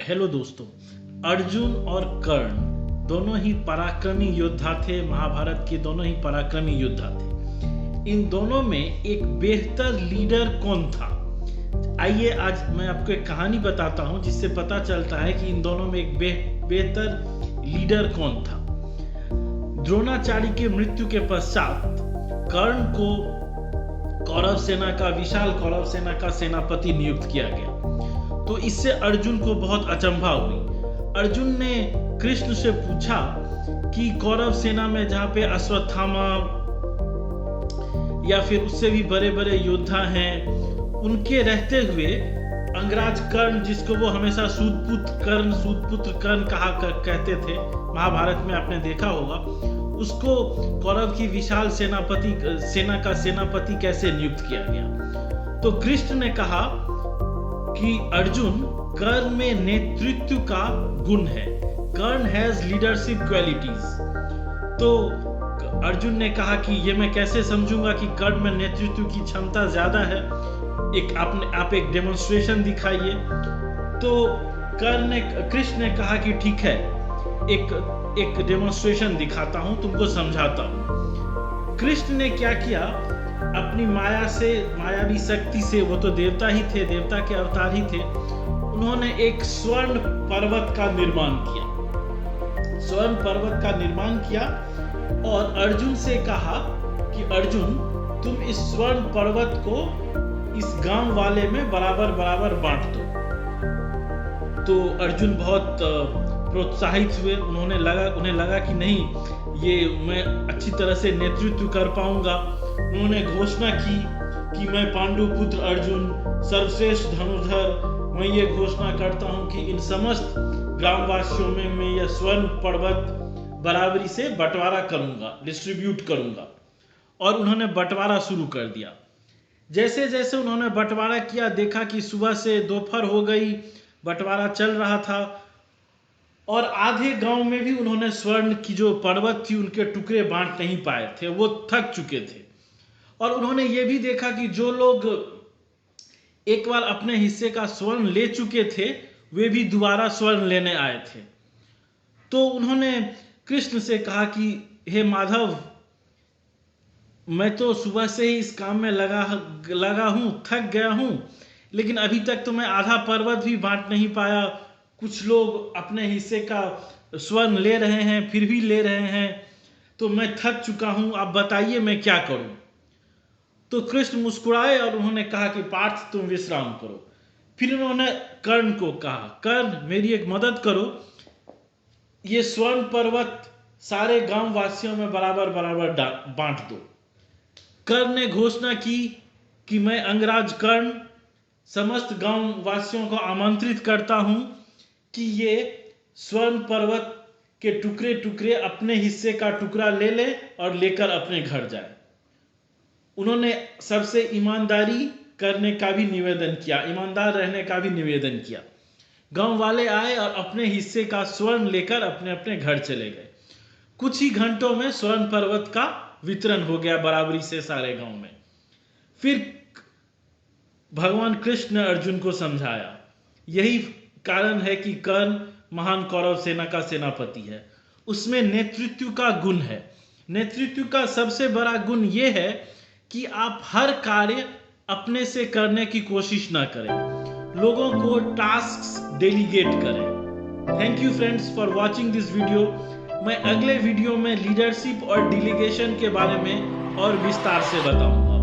Hello दोस्तों। अर्जुन और कर्ण दोनों ही पराक्रमी योद्धा थे। महाभारत के दोनों ही पराक्रमी योद्धा थे। इन दोनों में एक बेहतर लीडर कौन था? आइए आज मैं आपको एक कहानी बताता हूं जिससे पता चलता है कि इन दोनों में एक बेहतर लीडर कौन था। द्रोणाचार्य के मृत्यु के पश्चात कर्ण को विशाल कौरव सेना का सेनापति नियुक्त किया गया। तो इससे अर्जुन को बहुत अचंभा हुई। अर्जुन ने कृष्ण से पूछा कि कौरव सेना में जहाँ पे अश्वत्थामा या फिर उससे भी बड़े बड़े योद्धा हैं, उनके रहते हुए अंगराज कर्ण, जिसको वो हमेशा सूतपुत्र कर्ण कहते थे, महाभारत में आपने देखा होगा, उसको कौरव की विशाल सेना का सेनापति कैसे नियुक्त किया गया। तो कृष्ण ने कहा कि अर्जुन, कर्ण में नेतृत्व का गुण है। कर्ण हैज लीडरशिप क्वालिटीज। तो अर्जुन ने कहा कि ये मैं कैसे समझूंगा कि कर्ण में नेतृत्व की क्षमता ज्यादा है, आप एक डेमोन्स्ट्रेशन दिखाइए। तो कृष्ण ने कहा कि ठीक है, एक डेमोन्स्ट्रेशन दिखाता हूं, तुमको समझाता हूं। कृष्ण ने क्या किया, अपनी मायावी शक्ति से, वो तो देवता ही थे, देवता के अवतार ही थे, उन्होंने एक स्वर्ण पर्वत का निर्माण किया और अर्जुन से कहा कि अर्जुन, तुम इस स्वर्ण पर्वत को इस गांव वाले में बराबर बांट दो। तो अर्जुन बहुत प्रोत्साहित हुए। उन्हें लगा कि नहीं, ये मैं अच्छी तरह से नेतृत्व कर पाऊंगा। उन्होंने घोषणा की कि मैं पांडुपुत्र अर्जुन, सर्वश्रेष्ठ धनुर्धर, मैं ये घोषणा करता हूं कि इन समस्त ग्रामवासियों में मैं यह स्वर्ण पर्वत बराबरी से बंटवारा करूंगा, डिस्ट्रीब्यूट करूंगा। और उन्होंने बंटवारा शुरू कर दिया। जैसे जैसे उन्होंने बंटवारा किया, देखा कि सुबह से दोपहर हो गई, बंटवारा चल रहा था और आधे गांव में भी उन्होंने स्वर्ण की जो पर्वत थी उनके टुकड़े बांट नहीं पाए थे, वो थक चुके थे। और उन्होंने ये भी देखा कि जो लोग एक बार अपने हिस्से का स्वर्ण ले चुके थे, वे भी दोबारा स्वर्ण लेने आए थे। तो उन्होंने कृष्ण से कहा कि हे माधव, मैं तो सुबह से ही इस काम में लगा हूं, थक गया हूं, लेकिन अभी तक तो मैं आधा पर्वत भी बांट नहीं पाया। कुछ लोग अपने हिस्से का स्वर्ण ले रहे हैं, फिर भी ले रहे हैं, तो मैं थक चुका हूं, आप बताइए मैं क्या करूं। तो कृष्ण मुस्कुराए और उन्होंने कहा कि पार्थ, तुम विश्राम करो। फिर उन्होंने कर्ण को कहा, कर्ण, मेरी एक मदद करो, ये स्वर्ण पर्वत सारे गांव वासियों में बराबर बांट दो। कर्ण ने घोषणा की कि मैं अंगराज कर्ण समस्त गांव वासियों को आमंत्रित करता हूं कि ये स्वर्ण पर्वत के टुकड़े अपने हिस्से का टुकड़ा ले ले और लेकर अपने घर जाए। उन्होंने सबसे ईमानदारी करने का भी निवेदन किया, ईमानदार रहने का भी निवेदन किया। गांव वाले आए और अपने हिस्से का स्वर्ण लेकर अपने अपने घर चले गए। कुछ ही घंटों में स्वर्ण पर्वत का वितरण हो गया बराबरी से सारे गांव में। फिर भगवान कृष्ण ने अर्जुन को समझाया, यही कारण है कि कर्ण महान कौरव सेना का सेनापति है। उसमें नेतृत्व का गुण है। नेतृत्व का सबसे बड़ा गुण यह है कि आप हर कार्य अपने से करने की कोशिश ना करें, लोगों को टास्क डेलीगेट करें। Thank you friends for watching this video. मैं अगले वीडियो में लीडरशिप और डेलीगेशन के बारे में और विस्तार से बताऊंगा।